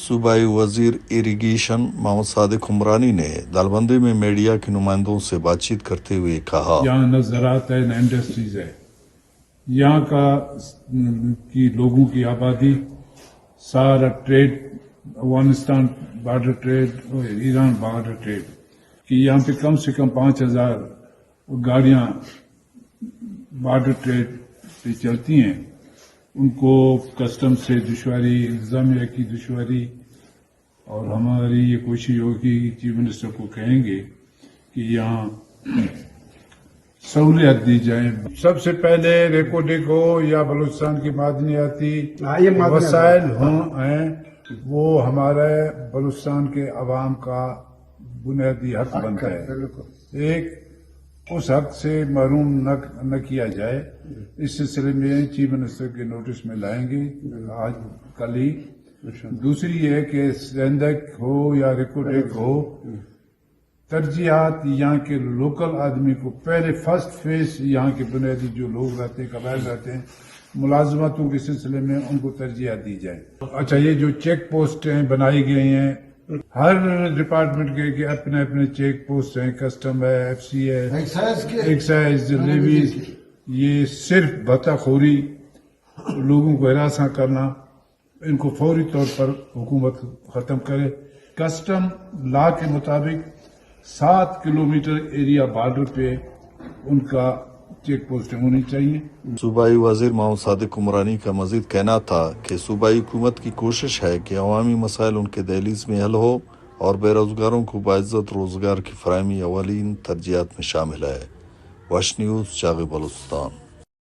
صوبائی وزیر اریگیشن محمد صادق عمرانی نے دالبندی میں میڈیا کے نمائندوں سے بات چیت کرتے ہوئے کہا، یہاں نہ زراعت ہے نہ انڈسٹریز ہے، یہاں کی لوگوں کی آبادی، سارا trade, Afghanistan border trade, Iran border trade, کہ یہاں پہ کم سے کم 5,000 گاڑیاں بارڈر ٹریڈ پہ چلتی ہیں، ان کو کسٹم سے دشواری، انتظامیہ کی دشواری، اور ہماری یہ کوشش ہوگی چیف منسٹر کو کہیں گے کہ یہاں سہولیات دی جائیں۔ سب سے پہلے ریکوڈک ہو یا بلوچستان کی معدنیاتی وسائل ہیں، وہ ہمارے بلوچستان کے عوام کا بنیادی حق بنتا ہے، ایک اس حق سے محروم نہ کیا جائے۔ اس سلسلے میں چیف منسٹر کے نوٹس میں لائیں گے آج کل ہی۔ دوسری یہ ہے کہ سیندک ہو یا ریکوڈک ہو، ترجیحات یہاں کے لوکل آدمی کو پہلے فرسٹ فیس، یہاں کے بنیادی جو لوگ رہتے ہیں، قبائل رہتے ہیں، ملازمتوں کے سلسلے میں ان کو ترجیحات دی جائے۔ اچھا، یہ جو چیک پوسٹیں بنائی گئی ہیں، ہر ڈپارٹمنٹ کے اپنے اپنے چیک پوسٹ ہیں، کسٹم ہے، ایف سی ہے، ایکسائز، لیویز، یہ صرف بھتہ خوری، لوگوں کو ہراساں کرنا، ان کو فوری طور پر حکومت ختم کرے۔ کسٹم لا کے مطابق 7 کلومیٹر ایریا بارڈر پہ ان کا چیک پوسٹیں ہونی چاہیے۔ صوبائی وزیر محمد صادق عمرانی کا مزید کہنا تھا کہ صوبائی حکومت کی کوشش ہے کہ عوامی مسائل ان کے دہلیز میں حل ہو اور بے روزگاروں کو باعزت روزگار کی فراہمی اولین ترجیحات میں شامل ہے۔ وش نیوز، چاغ بلوچستان۔